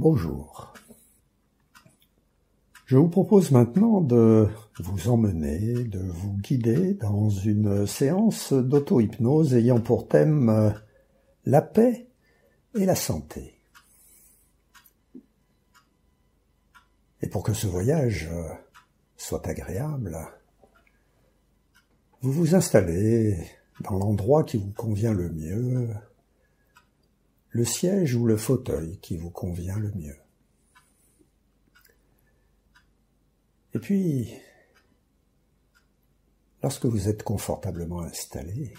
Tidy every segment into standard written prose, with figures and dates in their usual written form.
Bonjour. Je vous propose maintenant de vous emmener, de vous guider dans une séance d'auto-hypnose ayant pour thème la paix et la santé. Et pour que ce voyage soit agréable, vous vous installez dans l'endroit qui vous convient le mieux, le siège ou le fauteuil qui vous convient le mieux. Et puis, lorsque vous êtes confortablement installé,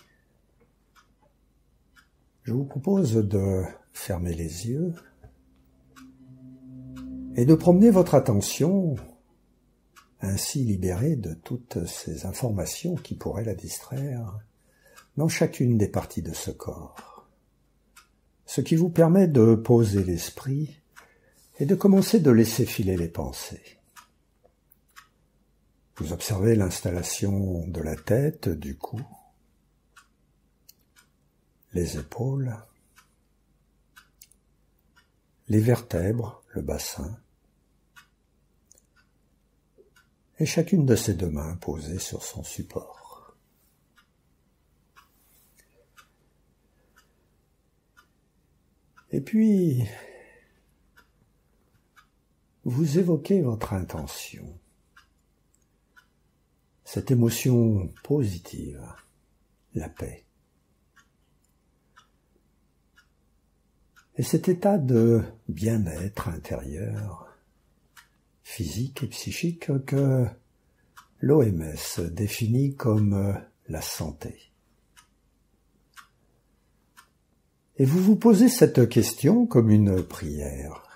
je vous propose de fermer les yeux et de promener votre attention, ainsi libérée de toutes ces informations qui pourraient la distraire, dans chacune des parties de ce corps. Ce qui vous permet de poser l'esprit et de commencer de laisser filer les pensées. Vous observez l'installation de la tête, du cou, les épaules, les vertèbres, le bassin, et chacune de ces deux mains posées sur son support. Et puis, vous évoquez votre intention, cette émotion positive, la paix. Et cet état de bien-être intérieur, physique et psychique que l'OMS définit comme la santé. Et vous vous posez cette question comme une prière.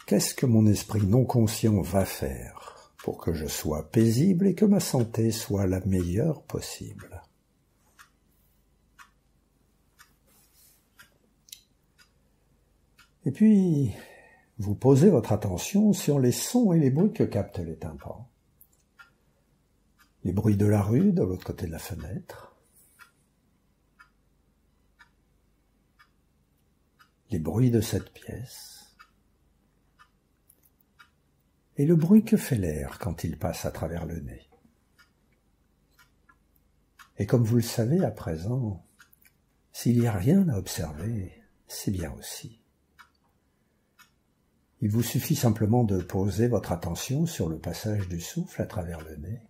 Qu'est-ce que mon esprit non conscient va faire pour que je sois paisible et que ma santé soit la meilleure possible? Et puis, vous posez votre attention sur les sons et les bruits que captent les tympans. Les bruits de la rue de l'autre côté de la fenêtre. Les bruits de cette pièce. Et le bruit que fait l'air quand il passe à travers le nez. Et comme vous le savez à présent, s'il n'y a rien à observer, c'est bien aussi. Il vous suffit simplement de poser votre attention sur le passage du souffle à travers le nez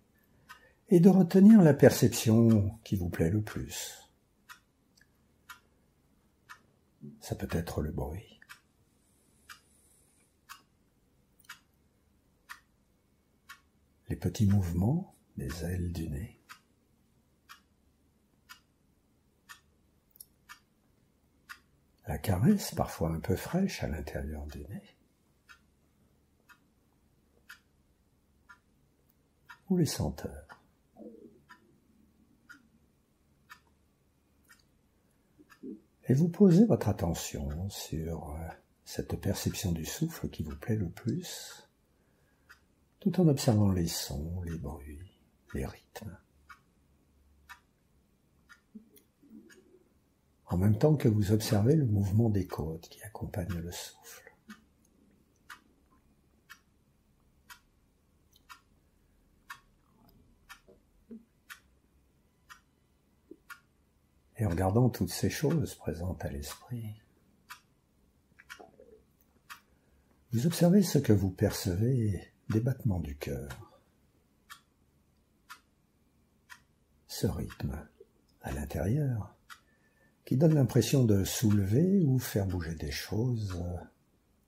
et de retenir la perception qui vous plaît le plus. Ça peut être le bruit. Les petits mouvements des ailes du nez. La caresse, parfois un peu fraîche à l'intérieur du nez. Ou les senteurs. Et vous posez votre attention sur cette perception du souffle qui vous plaît le plus, tout en observant les sons, les bruits, les rythmes. En même temps que vous observez le mouvement des côtes qui accompagne le souffle. Et en regardant toutes ces choses présentes à l'esprit, vous observez ce que vous percevez des battements du cœur. Ce rythme à l'intérieur qui donne l'impression de soulever ou faire bouger des choses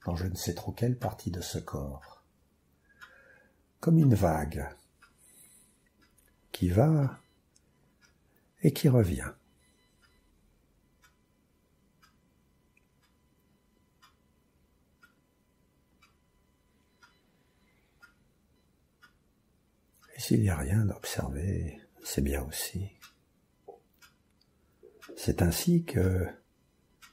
dans je ne sais trop quelle partie de ce corps. Comme une vague qui va et qui revient. Et s'il n'y a rien à observer, c'est bien aussi. C'est ainsi que,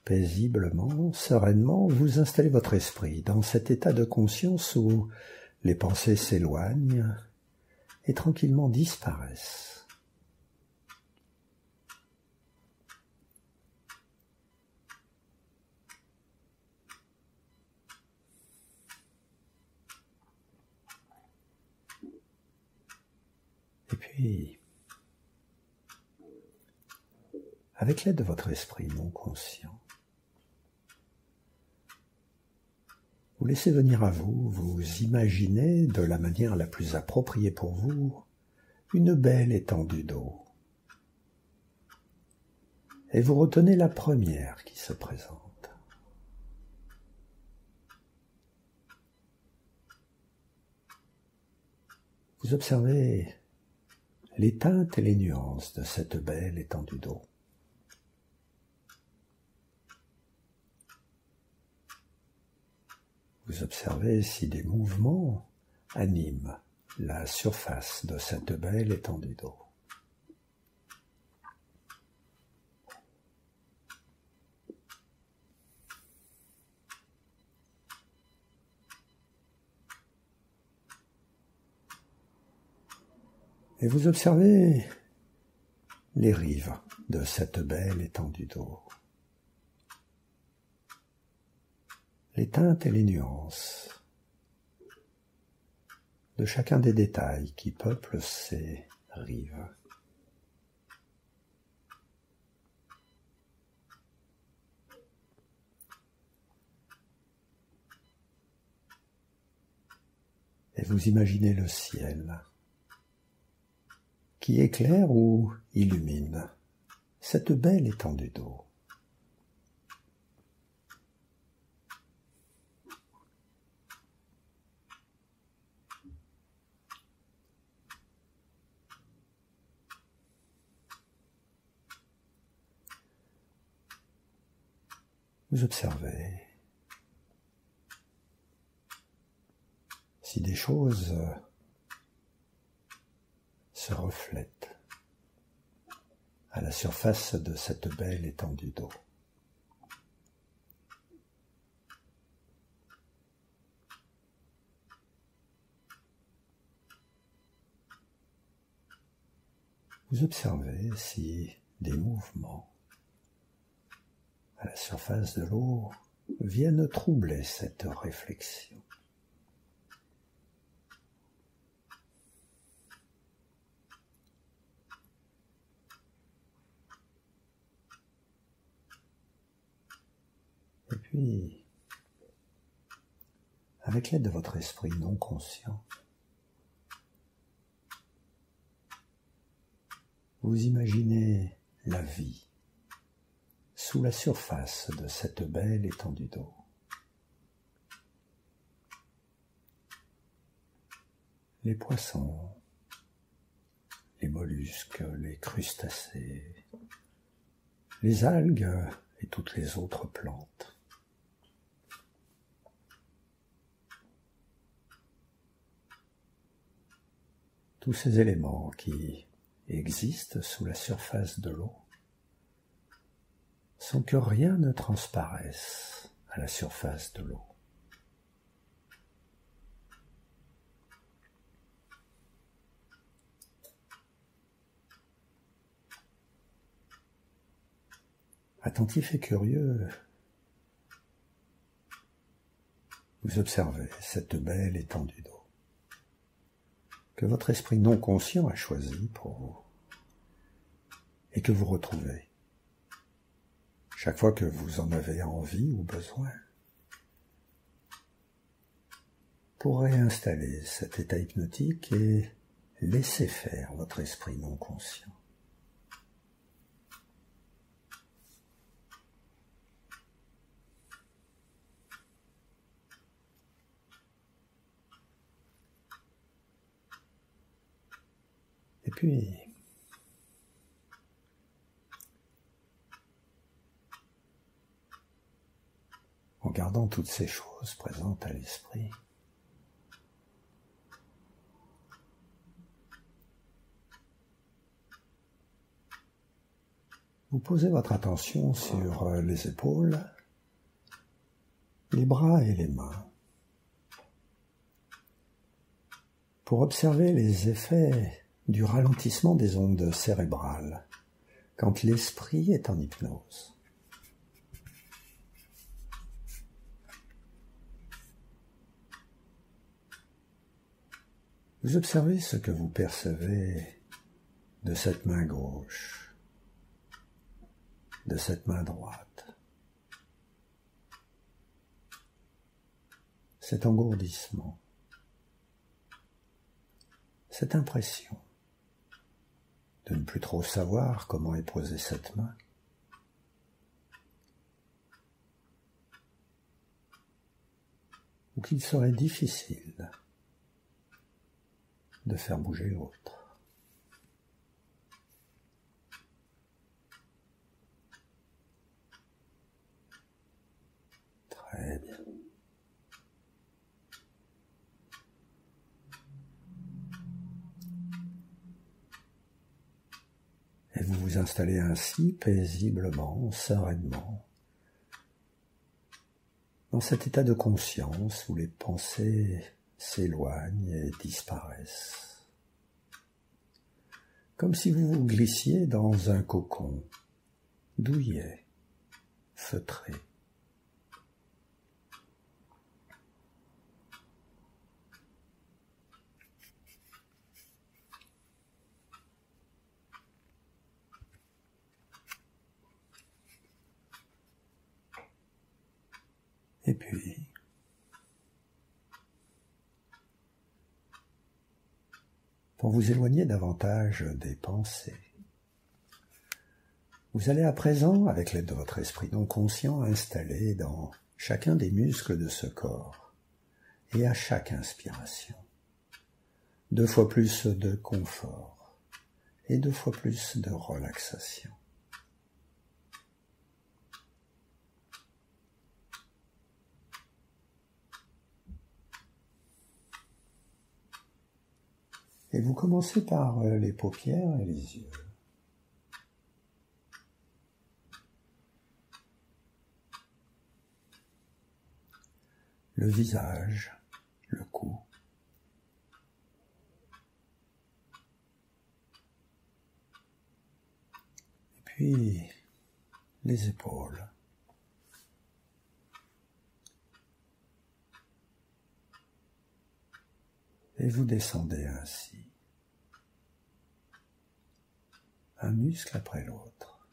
paisiblement, sereinement, vous installez votre esprit dans cet état de conscience où les pensées s'éloignent et tranquillement disparaissent. Et puis, avec l'aide de votre esprit non conscient, vous laissez venir à vous, vous imaginez de la manière la plus appropriée pour vous, une belle étendue d'eau. Et vous retenez la première qui se présente. Vous observez les teintes et les nuances de cette belle étendue d'eau. Vous observez si des mouvements animent la surface de cette belle étendue d'eau. Et vous observez les rives de cette belle étendue d'eau. Les teintes et les nuances de chacun des détails qui peuplent ces rives. Et vous imaginez le ciel qui éclaire ou illumine cette belle étendue d'eau. Vous observez si des choses se reflètent à la surface de cette belle étendue d'eau. Vous observez si des mouvements à la surface de l'eau viennent troubler cette réflexion. Et puis, avec l'aide de votre esprit non conscient, vous imaginez la vie sous la surface de cette belle étendue d'eau. Les poissons, les mollusques, les crustacés, les algues et toutes les autres plantes. Tous ces éléments qui existent sous la surface de l'eau sans que rien ne transparaisse à la surface de l'eau. Attentif et curieux, vous observez cette belle étendue d'eau que votre esprit non conscient a choisi pour vous et que vous retrouvez chaque fois que vous en avez envie ou besoin pour réinstaller cet état hypnotique et laisser faire votre esprit non conscient. Et puis, en gardant toutes ces choses présentes à l'esprit, vous posez votre attention sur les épaules, les bras et les mains pour observer les effets du ralentissement des ondes cérébrales quand l'esprit est en hypnose. Vous observez ce que vous percevez de cette main gauche, de cette main droite. Cet engourdissement, cette impression de ne plus trop savoir comment est posée cette main. Ou qu'il serait difficile de faire bouger l'autre. Très bien. Et vous vous installez ainsi, paisiblement, sereinement, dans cet état de conscience où les pensées s'éloignent et disparaissent. Comme si vous vous glissiez dans un cocon, douillet, feutré. Et puis, pour vous éloigner davantage des pensées, vous allez à présent, avec l'aide de votre esprit non conscient, installer dans chacun des muscles de ce corps, et à chaque inspiration, 2 fois plus de confort et 2 fois plus de relaxation. Et vous commencez par les paupières et les yeux. Le visage, le cou. Et puis les épaules. Et vous descendez ainsi, un muscle après l'autre,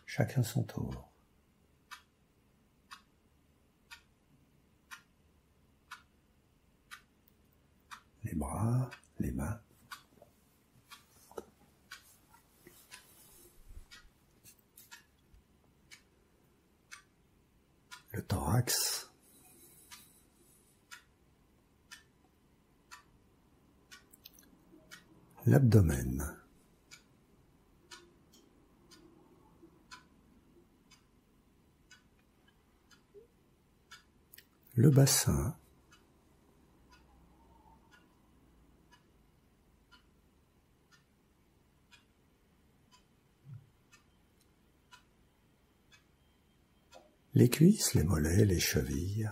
chacun son tour. Les bras, les mains. Le thorax. L'abdomen. Le bassin. Les cuisses, les mollets, les chevilles.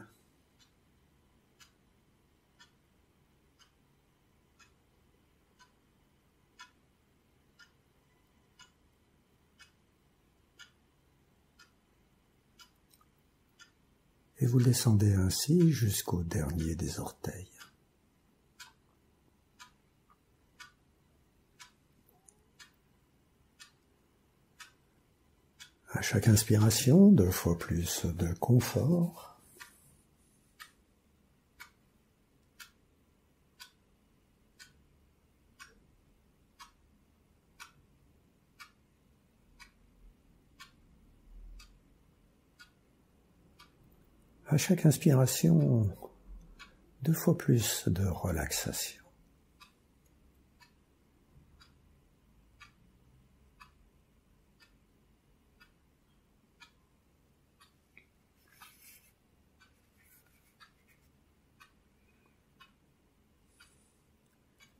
Et vous descendez ainsi jusqu'au dernier des orteils. À chaque inspiration, 2 fois plus de confort. À chaque inspiration, 2 fois plus de relaxation.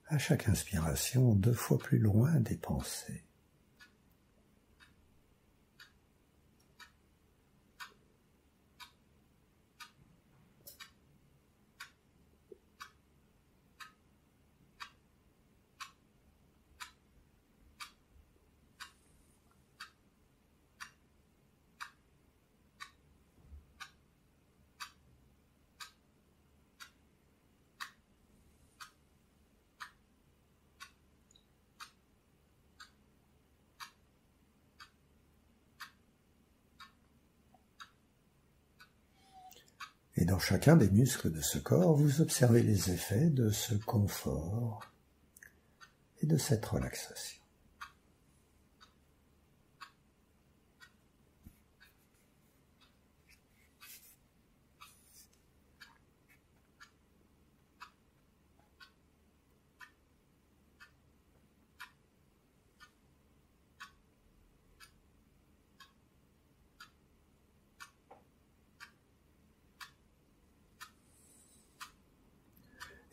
À chaque inspiration, 2 fois plus loin des pensées. Et dans chacun des muscles de ce corps, vous observez les effets de ce confort et de cette relaxation.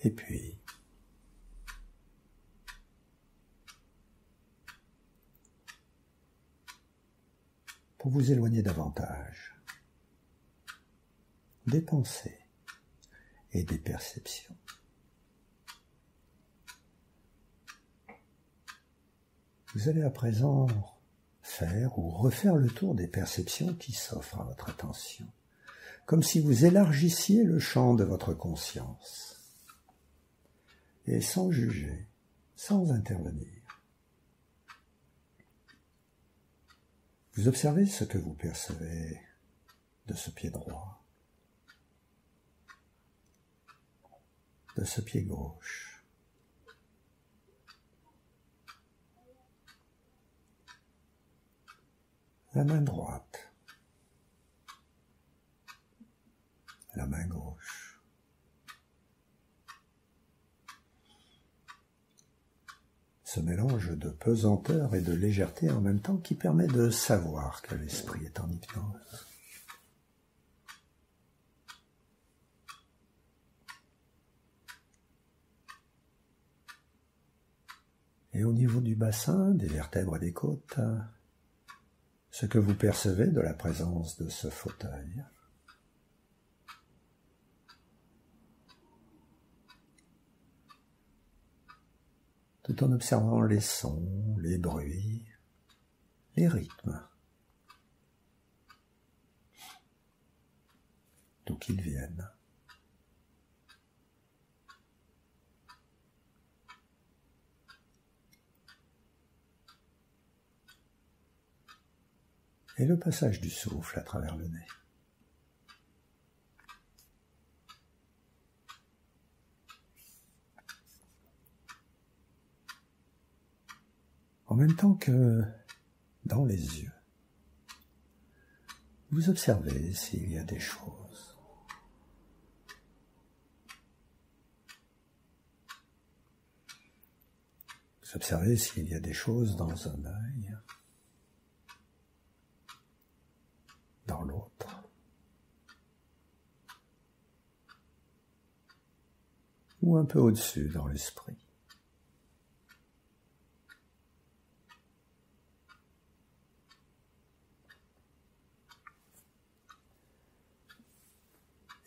Et puis, pour vous éloigner davantage des pensées et des perceptions, vous allez à présent faire ou refaire le tour des perceptions qui s'offrent à votre attention, comme si vous élargissiez le champ de votre conscience. Et sans juger, sans intervenir. Vous observez ce que vous percevez de ce pied droit, de ce pied gauche, la main droite, la main gauche. Ce mélange de pesanteur et de légèreté en même temps qui permet de savoir que l'esprit est en hypnose. Et au niveau du bassin, des vertèbres et des côtes, ce que vous percevez de la présence de ce fauteuil. Tout en observant les sons, les bruits, les rythmes, d'où qu'ils viennent. Et le passage du souffle à travers le nez. En même temps que dans les yeux, vous observez s'il y a des choses. Vous observez s'il y a des choses dans un œil, dans l'autre, ou un peu au-dessus dans l'esprit.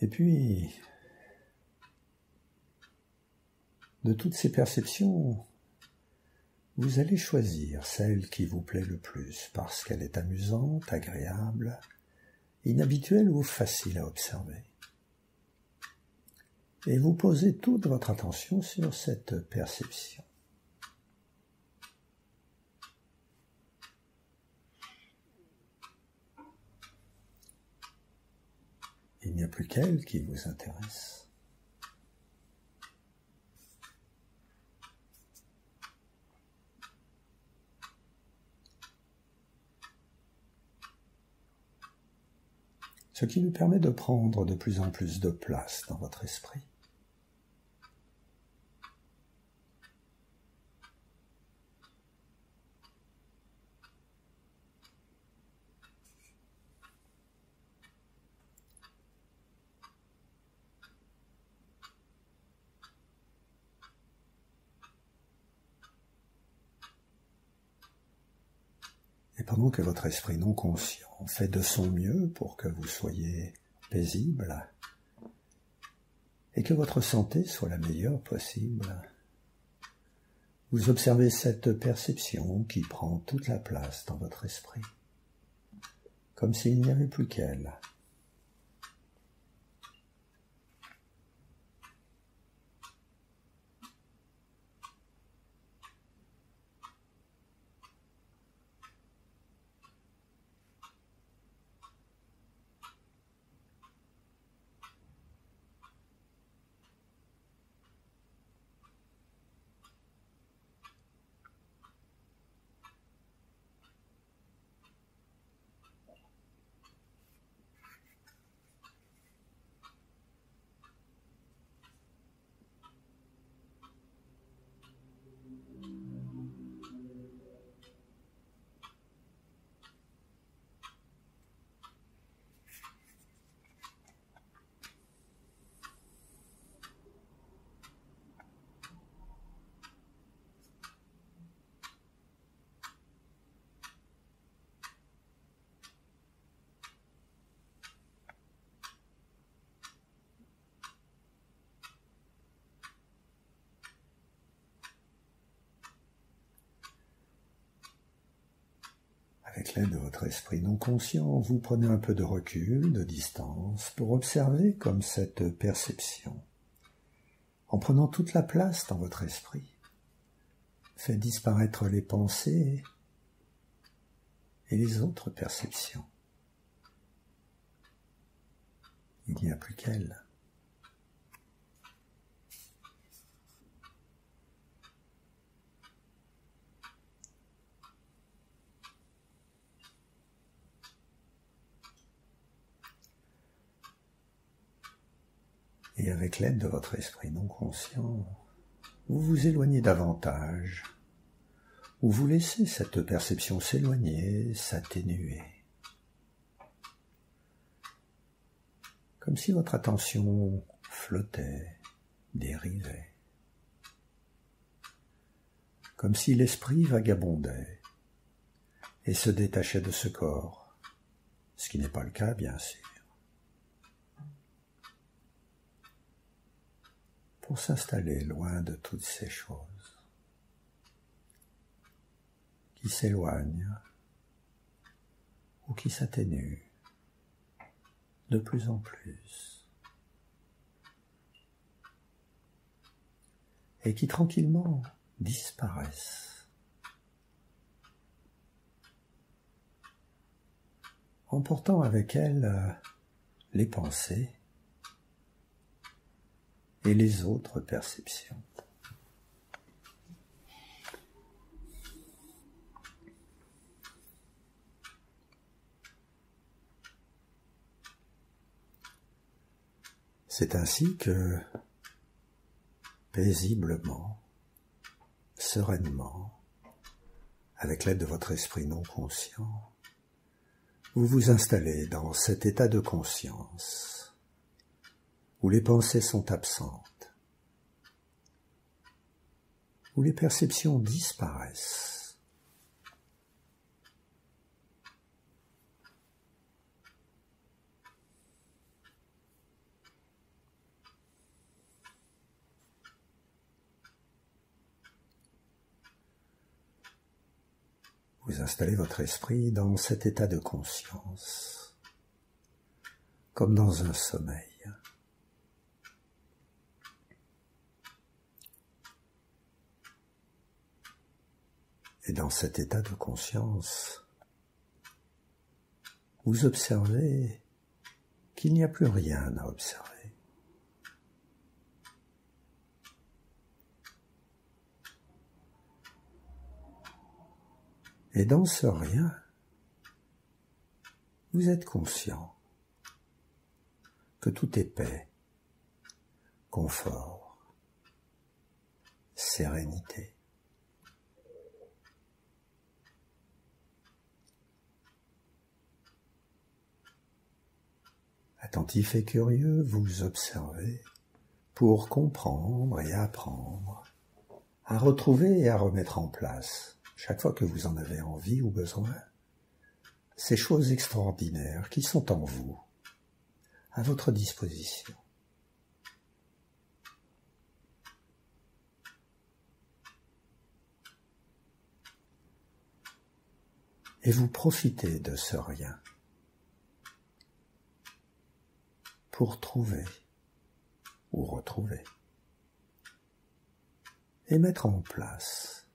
Et puis, de toutes ces perceptions, vous allez choisir celle qui vous plaît le plus, parce qu'elle est amusante, agréable, inhabituelle ou facile à observer. Et vous posez toute votre attention sur cette perception. Il n'y a plus qu'elle qui vous intéresse. Ce qui lui permet de prendre de plus en plus de place dans votre esprit. Et pendant que votre esprit non conscient fait de son mieux pour que vous soyez paisible et que votre santé soit la meilleure possible, vous observez cette perception qui prend toute la place dans votre esprit, comme s'il n'y avait plus qu'elle. Avec l'aide de votre esprit non conscient, vous prenez un peu de recul, de distance, pour observer comme cette perception, en prenant toute la place dans votre esprit, fait disparaître les pensées et les autres perceptions. Il n'y a plus qu'elles. Et avec l'aide de votre esprit non conscient, vous vous éloignez davantage, ou vous laissez cette perception s'éloigner, s'atténuer. Comme si votre attention flottait, dérivait. Comme si l'esprit vagabondait et se détachait de ce corps, ce qui n'est pas le cas, bien sûr. Pour s'installer loin de toutes ces choses qui s'éloignent ou qui s'atténuent de plus en plus et qui tranquillement disparaissent emportant avec elles les pensées et les autres perceptions. C'est ainsi que, paisiblement, sereinement, avec l'aide de votre esprit non conscient, vous vous installez dans cet état de conscience où les pensées sont absentes, où les perceptions disparaissent. Vous installez votre esprit dans cet état de conscience, comme dans un sommeil. Et dans cet état de conscience, vous observez qu'il n'y a plus rien à observer. Et dans ce rien, vous êtes conscient que tout est paix, confort, sérénité. Attentif et curieux, vous observez pour comprendre et apprendre, à retrouver et à remettre en place, chaque fois que vous en avez envie ou besoin, ces choses extraordinaires qui sont en vous, à votre disposition. Et vous profitez de ce rien pour trouver ou retrouver et mettre en place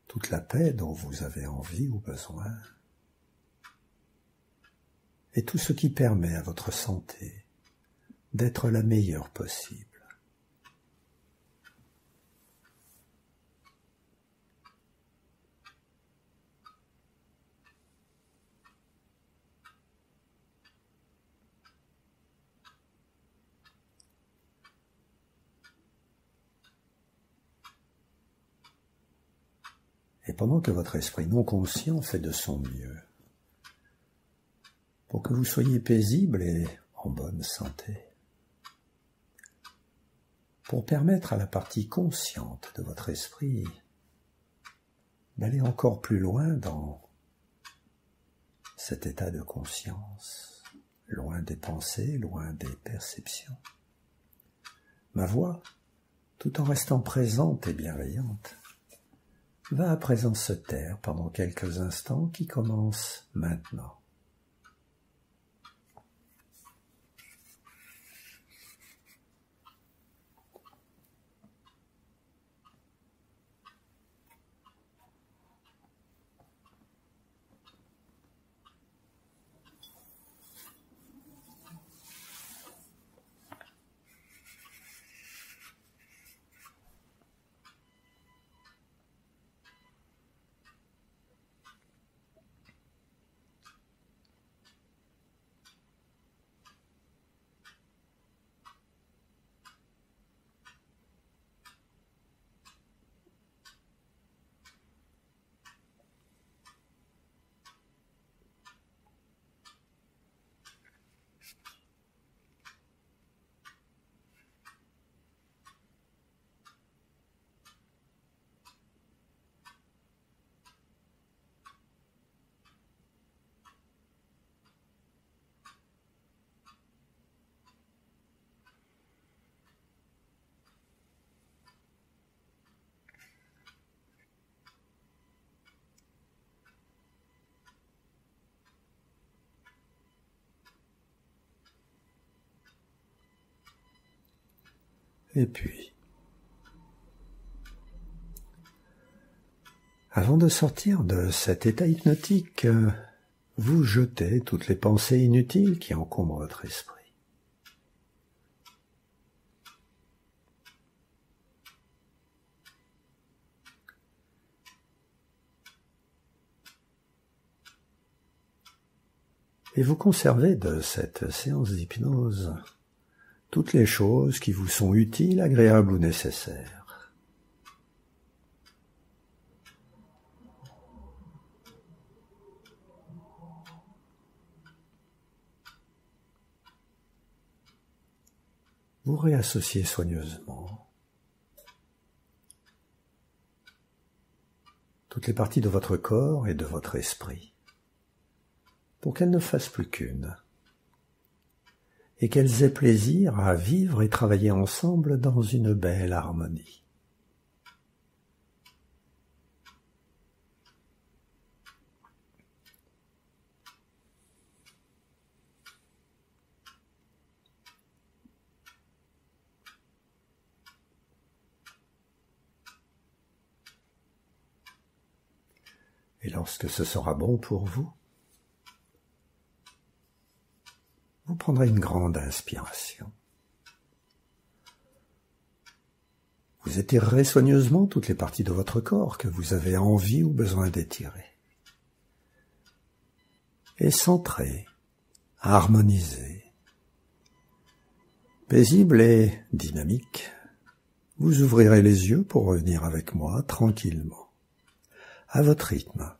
toute la paix dont vous avez envie ou besoin et tout ce qui permet à votre santé d'être la meilleure possible. Et pendant que votre esprit non conscient fait de son mieux, pour que vous soyez paisible et en bonne santé, pour permettre à la partie consciente de votre esprit d'aller encore plus loin dans cet état de conscience, loin des pensées, loin des perceptions. Ma voix, tout en restant présente et bienveillante, va à présent se taire pendant quelques instants qui commencent maintenant. Et puis, avant de sortir de cet état hypnotique, vous jetez toutes les pensées inutiles qui encombrent votre esprit. Et vous conservez de cette séance d'hypnose toutes les choses qui vous sont utiles, agréables ou nécessaires. Vous réassociez soigneusement toutes les parties de votre corps et de votre esprit pour qu'elles ne fassent plus qu'une, et qu'elles aient plaisir à vivre et travailler ensemble dans une belle harmonie. Et lorsque ce sera bon pour vous, vous prendrez une grande inspiration. Vous étirerez soigneusement toutes les parties de votre corps que vous avez envie ou besoin d'étirer. Et centré, harmonisé, paisible et dynamique, vous ouvrirez les yeux pour revenir avec moi tranquillement, à votre rythme.